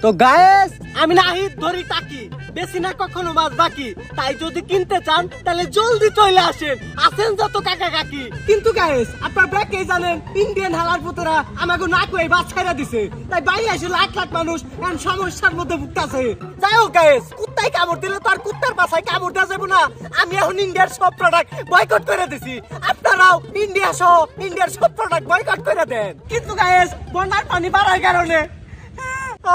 তো গায়েস আমি নাহি ধরি টাকি বেশি না কখনো মাছ বাকি তাই যদি কিনতে চান তাহলে জলদি চলে আসেন আসেন যত কাকা কাকি কিন্তু গায়েস আপনার ব্যাকে জানেন ইন্ডিয়ান হালার পুতরা আমাকে না কই বাস ছাইরা দিছে তাই বাইরে এসে লাখ লাখ মানুষ এমন সমস্যার মধ্যে ভুগতাছে যাই হোক গায়েস কুত্তাই কামড় দিলে তো আর কুত্তার বাসায় কামড় দেওয়া যাবে না আমি এখন ইন্ডিয়ার সব প্রোডাক্ট বয়কট করে দিছি আপনারাও ইন্ডিয়া সহ ইন্ডিয়ার সব প্রোডাক্ট বয়কট করে দেন কিন্তু গায়েস বন্যার পানি বাড়ার কারণে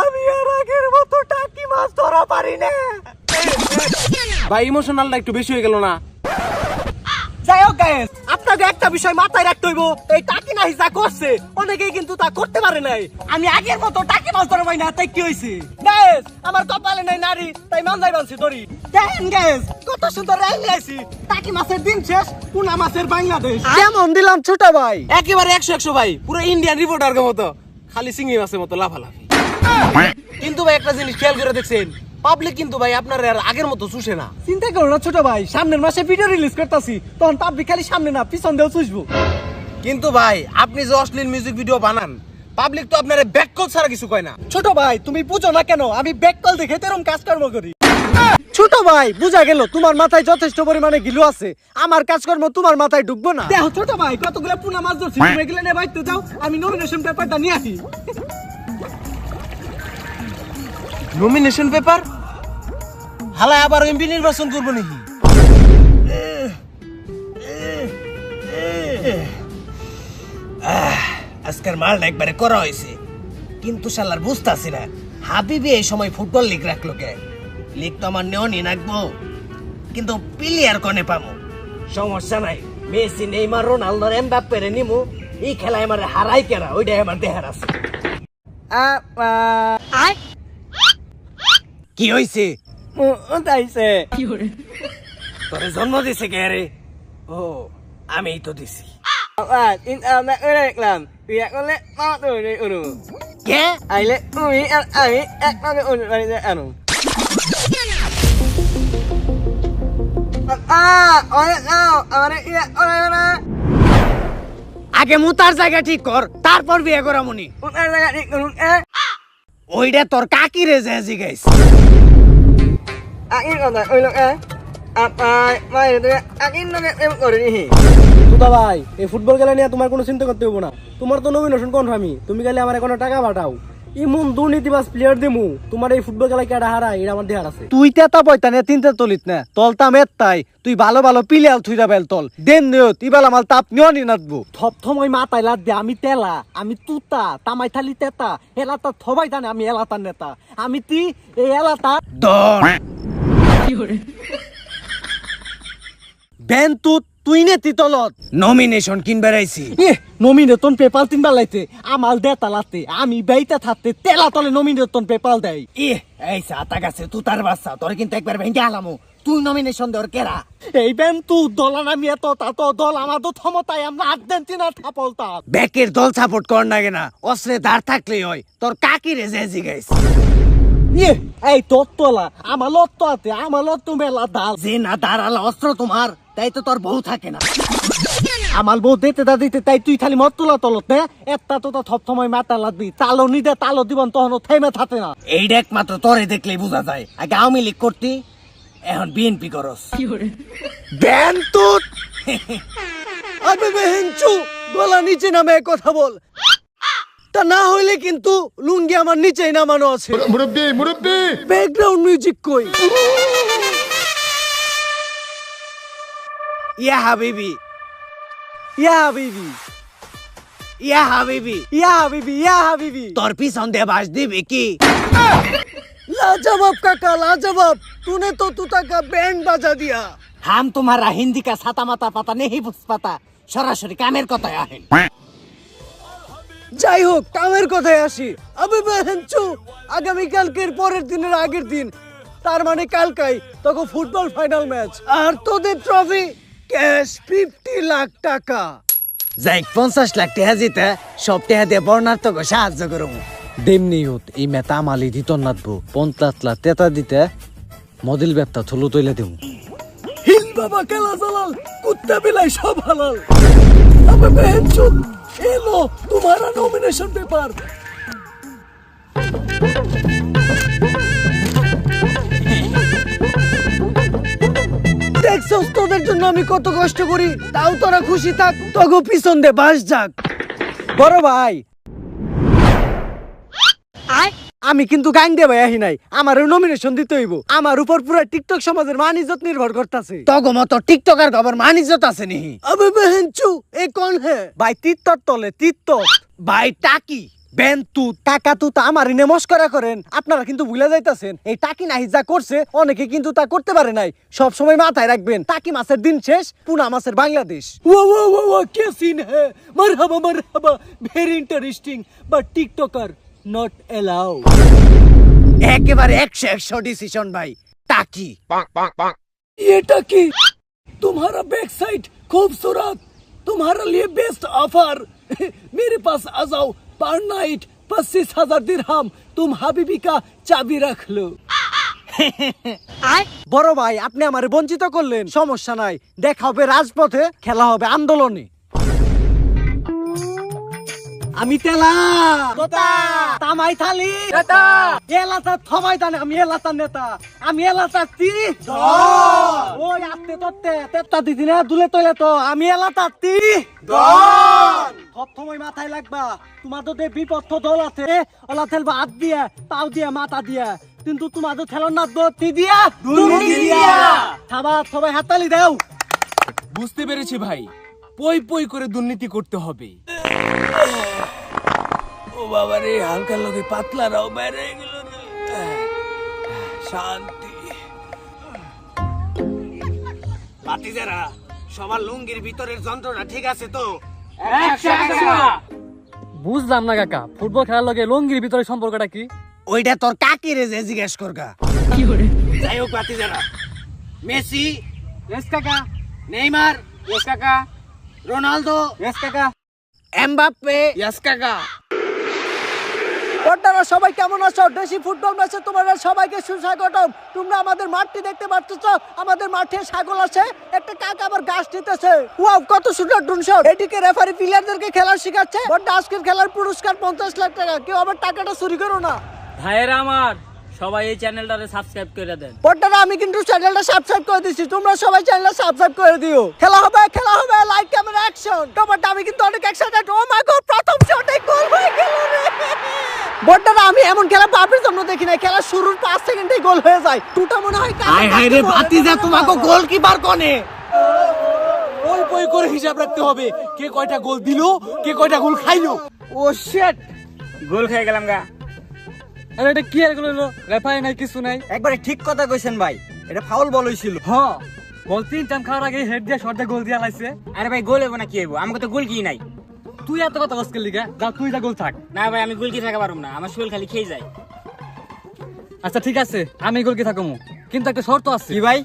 আমি আর আগের মতো টাকি মাছ ধরা পারি না ভাই ইমোশনালটা একটু বেশি হয়ে গেল না? যাই হোক গায়েস আপনাকে একটা বিষয় মাথায় রাখতে হইব এই টাকি না যা করছে অনেকেই কিন্তু তা করতে পারে নাই আমি আগের মতো টাকি মাছ ধরা পাই না তাই কি হয়েছে গায়েস আমার কপালে নাই নারী তাই মানজাই বানছি ধরি দেখেন গায়েস কত সুন্দর রাইলে আইছি টাকি মাছের দিন শেষ পুনা মাছের বাংলাদেশ কেমন দিলাম ছোট ভাই একেবারে 100 ভাই, পুরো ইন্ডিয়ান রিপোর্টার মতো, খালি চিংড়ি মাছের মতো লাফালাফি। কিন্তু ভাই একটা জিনিস খেয়াল করে দেখছেন, পাবলিক কিন্তু ভাই আপনার আর আগের মতো চুষে না। চিন্তা করো না ছোট ভাই, সামনের মাসে ভিডিও রিলিজ করতেছি তখন পাবলিক খালি সামনে না পিছন দিয়েও চুষবো। কিন্তু ভাই আপনি যে অশ্লীল মিউজিক ভিডিও বানান, পাবলিক তো আপনার ব্যাককল ছাড়া কিছু কয় না। ছোট ভাই তুমি বুঝো না কেন আমি ব্যাককল দেখে তেরম কাজকর্ম করি। ছোট ভাই বুঝা গেল তোমার মাথায় যথেষ্ট পরিমাণে গিলু আছে, আমার কাজকর্ম তোমার মাথায় ঢুকবো না। দেখো ছোট ভাই কতগুলো পুনা মাছ ধরছি, তুমি এগুলো নিয়ে বাইতে যাও, আমি নমিনেশন পেপারটা নিয়ে আসি। নমিনেশন পেপার হালা আবার এমপি নির্বাচন করবো নাকি? আজকের মালটা একবারে করা হয়েছে, কিন্তু শালার বুঝতেছি না হাবিবি এই সময় ফুটবল লিগ রাখলো কে? লিগ তো আমার নেওনি রাখবো, কিন্তু প্লেয়ার কনে পামো? সমস্যা নাই, মেসি নেইমার রোনালদো এমবাপ্পে রে নিমু, এই খেলায় আমার হারাই কেরা ওইটাই আমার দেহার আছে। কি হইছে? তাইছে তোরে জন্ম দিছে কে রে? ও আমি তো দিছি। দেখলাম কে? আইলে তুমি আর আমি একভাবে আনো আগে মুতার জায়গা ঠিক কর, তারপর বিয়ে করা মনি। ওইটা তোর কাকি রে যে জিগাইছ। দুদা ভাই এই ফুটবল খেলা নিয়ে তোমার কোনো চিন্তা করতে হবো না, তোমার তো নমিনেশন কনফার্মই, তুমি গেলে আমার কোনো টাকা পাঠাও, ইমন দুর্নীতিবাজ প্লেয়ার দিমু, তোমার এই ফুটবল খেলায় কেডা হারা এটা আমার দেহার আছে। তুই তেতা পয়তা নে তিনটা তলিত না তলতাম এত্তাই, তুই ভালো ভালো প্লেয়ার থুইরা বেল তল দেন নিও ইবালা মাল তাপ নিও নি নাতবো থপথমই মাথায় লাদ দে, আমি তেলা আমি তুতা তামাই থালি তেতা এলাতা থবাই জানে আমি এলাতার নেতা, আমি তি এই এলাতা দর বেন তুই নে তিতলত নমিনেশন কিনবার আইছি। নমিনেশন পেপাল তিনবার লাইতে আমাল দে তালাতে আমি বেইতে থাকতে তেলা তলে নমিনেশন পেপাল দেয়। এই সাতা গাছে তুতার বাচ্চা, তোর কিন্তু একবার ভেঙে আলামু, তুই নমিনেশন দেওয়ার কেরা? এই বেন তু দলা নামি এত তা তো দল আমার তো ক্ষমতায় আমরা আর্জেন্টিনার থাপলতা ব্যাকের দল সাপোর্ট কর না কেনা, অস্ত্রে দাঁড় থাকলেই হয়। তোর কাকি রে যে জিগাইছ। এই তোর তোলা আমার লত তো আছে, আমার লত তো মেলা দাল যে না দাঁড়ালা অস্ত্র তোমার, তাই তো তোর বউ থাকে না। আমার বউ দিতে দা দিতে তাই তুই খালি মত তোলা তলত না একটা তো থপথময় মাথা লাগবি, তালো নিদে তালো দিবন তখন থেমে থাকে না। এইটা একমাত্র তোরে দেখলেই বোঝা যায়, আগে আওয়ামী লীগ করতি, এখন বিএনপি করস। বেন তুত আবে বেহেনচু গলা নিচে নামে কথা বল, তা না হইলে কিন্তু লুঙ্গি আমার নিচেই নামানো আছে। মুরব্বি মুরব্বি ব্যাকগ্রাউন্ড মিউজিক কই? ইয়া হাবিবি ইয়া হাবিবি ইয়া হাবিবি ইয়া হাবিবি ইয়া হাবিবি তোর পিছন দিয়ে বাস দিবি কি? लाजवाब काका लाजवाब, तूने तो तूता का बैंड बजा दिया। हम तुम्हारा हिंदी का साता माता पता नहीं बुझ पाता, সরাসরি কামের কথায় আহেন। যাই হোক কামের কথায় আসি, আবে বেহেনচু আগামী কালকের পরের দিনের আগের দিন, তার মানে কালকাই তখন ফুটবল ফাইনাল ম্যাচ, আর তোদের ট্রফি ক্যাশ 50 লাখ টাকা। যাই 50 লাখ টাকা জিতে সব টাকা দিয়ে বর্ণার তোকে সাহায্য করবো। দেমনি হত এই মেতা মালি দিত নাতবো 50 লাখ তেতা দিতে মডেল ব্যবসা থলো তৈলে দেবো। হিল বাবা খেলা চালাল কুত্তা বিলাই সব হালাল। আবে বেহেনচু এলো তোমারা নমিনেশন পেপার। আমি কত কষ্ট করি, তাও তোরা খুশি থাক, তগো পিছন দে বাস যাক। বড় ভাই আমি কিন্তু গান দিয়ে ভাই আহি নাই, আমারও নমিনেশন দিতে হইব। আমার উপর পুরো টিকটক সমাজের মান ইজ্জত নির্ভর করতেছে। তগো মতো টিকটকার খবর মান ইজ্জত আছে নিহি। আবে বেহেনচু এ কোন হে ভাই? তিত্তর তলে তিত্তর ভাই টাকি বেন্তু টাকা তু তা আমার নমস্কার করেন। আপনারা কিন্তু ভুলে যাইতাছেন, এই টাকি নাহি যা করছে অনেকে কিন্তু তা করতে পারে নাই। সব সময় মাথায় রাখবেন, টাকি মাছের দিন শেষ, পুনা মাছের বাংলাদেশ। ওয়া ওয়া ওয়া ওয়া কে সিন হে, মারহাবা very interesting, but TikToker not allow. একেবারে 100 ডিসিশন ভাই টাকি। ये टाकी तुम्हारा बैक साइड खूबसूरत, तुम्हारे लिए बेस्ट ऑफर। मेरे पास आ जाओ, पर नाइट 25,000 दिरहम, तुम हबीबी का चाबी रख लो। বড় ভাই আপনি আমারে বঞ্চিত করলেন, সমস্যা নাই, দেখা হবে রাজপথে, খেলা হবে আন্দোলনে। আমি তেলা তোতা তামাই থালি নেতা এলাতা থমাই তানে, আমি এলাতার নেতা, আমি এলাতার তি ওই আত্তে তত্তে তেত্তা দিদি না দুলে তলে তো আমি এলাতার তি সব সময় মাথায় লাগবা। তোমাদের যে বিপদ দল আছে ওলা খেলবা হাত দিয়া পাও দিয়া মাথা দিয়া, কিন্তু তোমাদের খেলার না তি দিয়া দুর্নীতি দিয়া। থাবা সবাই হাততালি দাও। বুঝতে পেরেছি ভাই, পই পই করে দুর্নীতি করতে হবে। ও বাবা রে, হালকা লোকে পাতলা রাও বেড়ে গেল রে। শান্তি। বাতিজারা সবার লুঙ্গির ভিতরের যন্ত্রটা ঠিক আছে তো? বুঝলাম না কাকা, ফুটবল খেলার লগে লঙ্গির ভিতরে সম্পর্কটা কি? ওইটা তোর কাকি রে যে জিজ্ঞেস করগা। যাই হোক বাতিজারা, মেসি ইয়েস কাকা, নেইমার ইয়েস কাকা, রোনালদো ইয়েস কাকা, এমবাপ্পে ইয়াস কাকা। আপনারা সবাই কেমন আছো? দেশি ফুটবল ম্যাচে তোমাদের সবাইকে সুস্বাগতম। তোমরা আমাদের মাঠটি দেখতে পাচ্ছ, আমাদের মাঠে ছাগল আছে, একটা কাক আবার ঘাস দিতেছে। ওয়াও কত সুন্দর ড্রোন শট। এদিকে রেফারি প্লেয়ারদেরকে খেলা শেখাচ্ছে। বড় আজকের খেলার পুরস্কার 50 লাখ টাকা। কেউ আবার টাকাটা চুরি করো না। ভাইয়েরা আমার সবাই এই চ্যানেলটারে সাবস্ক্রাইব করে দেন। বড়রা আমি কিন্তু চ্যানেলটা সাবস্ক্রাইব করে দিছি, তোমরা সবাই চ্যানেলটা সাবস্ক্রাইব করে দিও। খেলা হবে লাইক ক্যামেরা অ্যাকশন। তোমারটা আমি কিন্তু অনেক এক্সাইটেড। ও মাই গড, প্রথম শটে গোল হয়ে গেল রে। বড়রা আমি এমন খেলা বাপের জন্য দেখি না, খেলা শুরুর 5 সেকেন্ডেই গোল হয়ে যায়। টুটা মনে হয় হাই হাই রে বাতিজা, তোমাকে গোলকিপার কোনে? পই পই করে হিসাব রাখতে হবে, কে কয়টা গোল দিলো, কে কয়টা গোল খাইলো। ও শিট, গোল খেয়ে গেলাম গা। আরে এটা কি আর গোল হলো? রেফারি নাই, কিছু নাই। একবারে ঠিক কথা কইছেন ভাই, এটা ফাউল বল হইছিল। হ্যাঁ, গোল 3 টাইম খাওয়ার আগে হেড দিয়ে শট দিয়ে গোল দিয়া লাইছে। আরে ভাই গোল হইব না কি হইব? আমাকে তো গোল কি নাই। তুই এত কথা বসকে লিগা, যা তুই যা গোল থাক। না ভাই আমি গোল কি থাকা পারুম না, আমার শরীর খালি খেয়ে যায়। আচ্ছা ঠিক আছে, আমি গোল কি থাকমু, কিন্তু একটা শর্ত আছে। কি ভাই?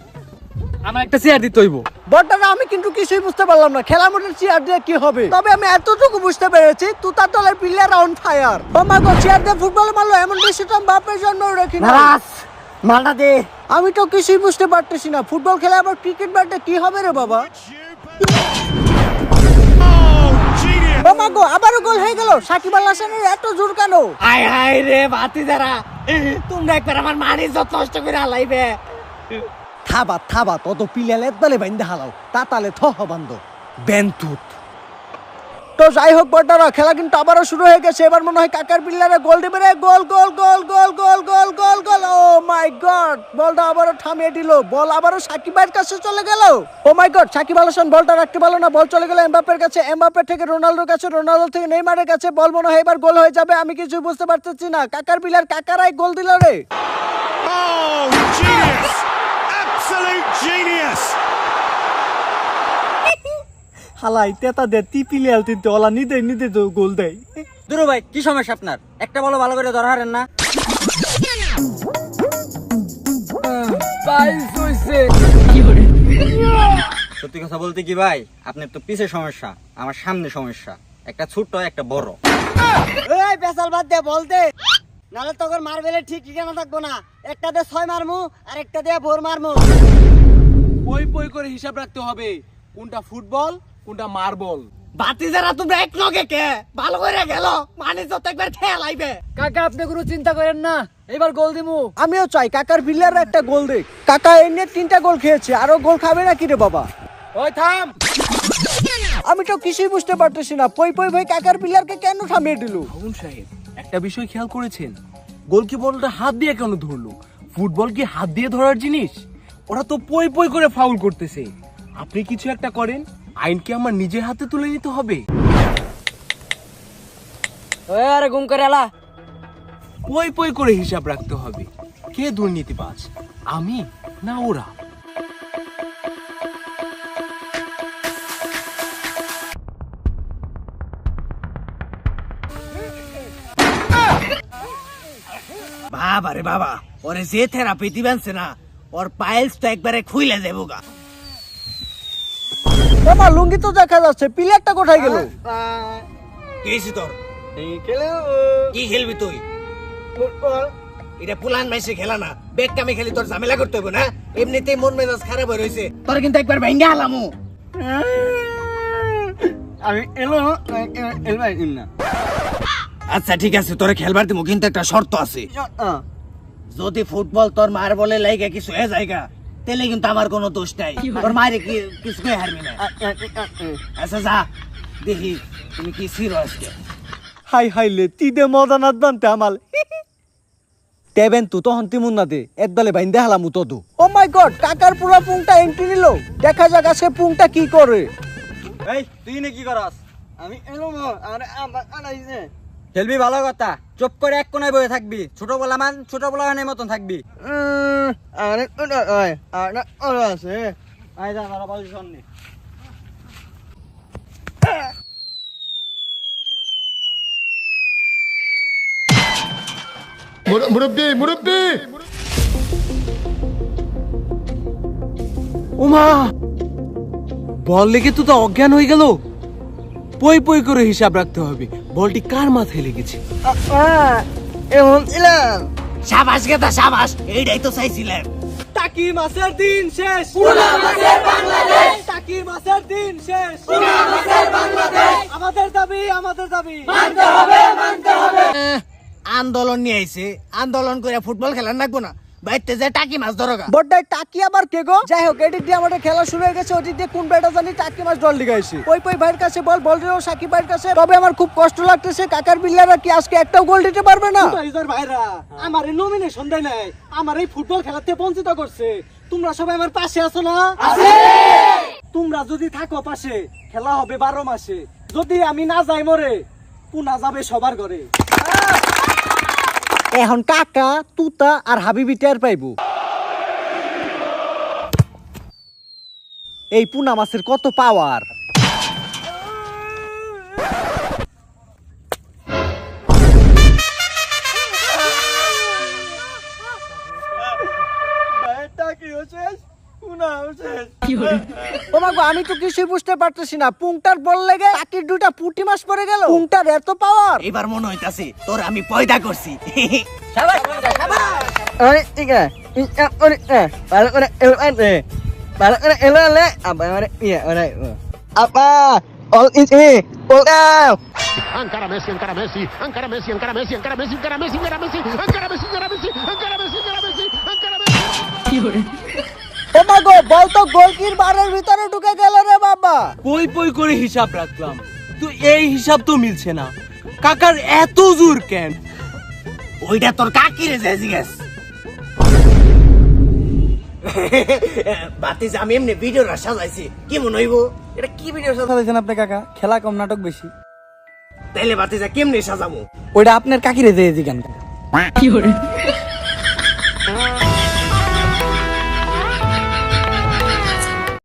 আমার একটা চেয়ার দিতে হইব। বড়রা আমি কিন্তু কিছুই বুঝতে পারলাম না, খেলার মধ্যে চেয়ার দিয়ে কি হবে। তবে আমি এতটুকু বুঝতে পেরেছি, তুতার দলের player on fire. Oh my god, chair দিয়ে ফুটবল মারলো, এমন ডিসিশন বাপের জন্য রাখি না। মালটা দে। আমি তো কিছুই বুঝতে পারতেছি না, ফুটবল খেলা আবার ক্রিকেট ব্যাটে কি হবে রে বাবা। ও মাই গড, আবারও গোল হয়ে গেল। সাকিব আল হাসানের এত জোর কেন? হাই হাই রে বাতিজারা, তোমরা একবার আমার মানি যত নষ্ট করে হালাইবে। থাবা তত পিলালে দলে বাইন্দা হালাও, তা তালে থহ বান্ধ বেন্তুত। তো যাই হোক বড়রা, খেলা কিন্তু আবারও শুরু হয়ে গেছে। এবার মনে হয় কাকার পিলারে গোল দেবে রে। গোল গোল গোল গোল গোল গোল গোল গোল। ও মাই গড, বলটা আবারও থামিয়ে দিল। বল আবারও সাকিবের কাছে চলে গেল। ও মাই গড, সাকিব আল হাসান বলটা রাখতে পারলো না, বল চলে গেল এমবাপ্পের কাছে। এমবাপ্পে থেকে রোনালদোর কাছে, রোনালদো থেকে নেইমারের কাছে। বল মনে হয় এবার গোল হয়ে যাবে, আমি কিছু বুঝতে পারতেছি না। কাকার পিলার কাকারাই গোল দিল রে। Oh, genius! Absolute genius! হালাই তেতা দে টিপিলে আলতিতে ওলা নিদে তো গোল দেয়। দুরু ভাই কি সমস্যা আপনার? একটা বলো ভালো করে ধরা হারেন না। সত্যি কথা বলতে কি ভাই, আপনার তো পিছে সমস্যা, আমার সামনে সমস্যা। একটা ছোট একটা বড়। এই পেছাল বাদ দে, বল দে, নালে তোর মারবেলে ঠিক ঠিকানা থাকবো না। একটা দিয়ে 6 মারমু আর একটা দিয়ে 4 মারমু। পই পই করে হিসাব রাখতে হবে, কোনটা ফুটবল কোনটা মার্বল। বাতিজারা তোমরা এক লগে কে ভালো করে গেল, মানি যত একবার খেলাইবে। কাকা আপনি কোনো চিন্তা করেন না, এবার গোল দিমু। আমিও চাই কাকার পিলার একটা গোল দেখ। কাকা এই নিয়ে 3টা গোল খেয়েছে, আরো গোল খাবে নাকি রে বাবা? ওই থাম। আমি তো কিছুই বুঝতে পারতেছি না, পই পই ভাই কাকার প্লেয়ারকে কেন থামিয়ে দিল? মামুন সাহেব, একটা বিষয় খেয়াল করেছেন? গোলকিপারটা হাত দিয়ে কেন ধরলো? ফুটবল কি হাত দিয়ে ধরার জিনিস? ওরা তো পই পই করে ফাউল করতেছে। আপনি কিছু একটা করেন, আইনকে আমার নিজের হাতে তুলে নিতে হবে। আরে ঘুম করে এলা। পই পই করে হিসাব রাখতে হবে। কে দুর্নীতিবাজ, আমি না ওরা? বাবা রে বাবা, ওরে যে থেরাপি দিবেনছে না, ওর পাইলস তো একবারে খুইলে দেবো গা। আমার লুঙ্গি তো দেখা যাচ্ছে, প্লেয়ারটা কোথায় গেল? কি হয়েছে তোর? কি খেলবি তুই? এটা পুলান মাইসে খেলা না, বেগ কামে খেলি তোর ঝামেলা করতে হবে না। এমনিতেই মন মেজাজ খারাপ হয়ে রয়েছে, তোর কিন্তু একবার ভেঙ্গে হালামু। আমি এলো না। আচ্ছা ঠিক আছে, তোরে খেলবার দিমু, কিন্তু একটা শর্ত আছে। যদি ফুটবল তোর মার বলে লাইগা কিছু হয়ে যায়গা, তাহলে কিন্তু আমার কোনো দোষ নাই, তোর মারে কি কিছু হারবি না। আচ্ছা যা, দেখি তুমি কি ছিড়ো আজকে। হাই হাইলে তিদে মজা নাত বানতে আমাল তেবেন তু তখন তিমুন না দে একদলে বাইন্দে হালামু তদু। ও মাই গড, কাকার পুরা পুংটা এন্ট্রি নিল। দেখা যাক আজকে পুংটা কি করে। এই তুই নে কি করাস? আমি এলো খেলবি ভালো কথা, চুপ করে এক কোনায় বসে থাকবি। ছোট বলানের মতন থাকবি। আয় যা তারা পজিশন নে। মুরব্বি ওমা, বল লেগে তো অজ্ঞান হয়ে গেল। পই পই করে হিসাব রাখতে হবে, বলটি কার মাথায় লেগেছে। সাবাস গেদা সাবাস, এইটাই তো চাইছিলাম। টাকি মাসের দিন শেষ, পুরা মাসের বাংলাদেশ। টাকি মাসের দিন শেষ, পুরা মাসের বাংলাদেশ। আমাদের দাবি মানতে হবে। আন্দোলন নিয়ে আইছে, আন্দোলন করে ফুটবল খেলার লাগবো না, বাইতে যে টাকি মাছ ধরোগা। বড়টাই টাকি আবার কে গো? যাই হোক, এদিক দিয়ে আমাদের খেলা শুরু হয়ে গেছে। ওদিক দিয়ে কোন ব্যাটা জানি টাকি মাছ দল লিগাইছে। পই পই ভাইয়ের কাছে বল রেও সাকিব ভাইয়ের কাছে। তবে আমার খুব কষ্ট লাগতেছে, কাকার বিল্লারা কি আজকে একটাও গোল দিতে পারবে না? ভাইরা আমার এই নমিনেশন দেয় নাই, আমার এই ফুটবল খেলাতে বঞ্চিত করছে। তোমরা সবাই আমার পাশে আছো না? তোমরা যদি থাকো পাশে, খেলা হবে 12 মাসে। যদি আমি না যাই মরে, পুনা যাবে সবার ঘরে। এখন কাকা তুতা আর হাবিবি টের পাইবো এই পুনা মাছের কত পাওয়ার। আমি তো কিছুই বুঝতে পারতেছি না, পুংটার বল লেগে টাকির দুটা পুঁটি মাছ পড়ে গেল। পুংটার এত পাওয়ার। এবার মনে হইতাছে তোর আমি পয়দা করছি। Encara Messi, encara Messi, encara Messi, encara Messi, encara Messi, encara Messi, encara Messi, encara Messi, encara Messi, encara Messi, encara Messi, encara Messi. ও মা গো, বল তো গোলকির বারের ভিতরে ঢুকে গেল রে বাবা। পই পই করে হিসাব রাখলাম, তো এই হিসাব তো মিলছে না। কাকার এত জোর কেন? ওইটা তোর কাকি রে যাই জিজ্ঞেস। বাতিস আমি এমনি ভিডিওটা সাজাইছি, কি মনে হইব? এটা কি ভিডিও সাজাইছেন আপনি কাকা? খেলা কম নাটক বেশি। তাইলে বাতিসা কেমনে সাজামু? ওইটা আপনার কাকিরে দিয়ে দিগান।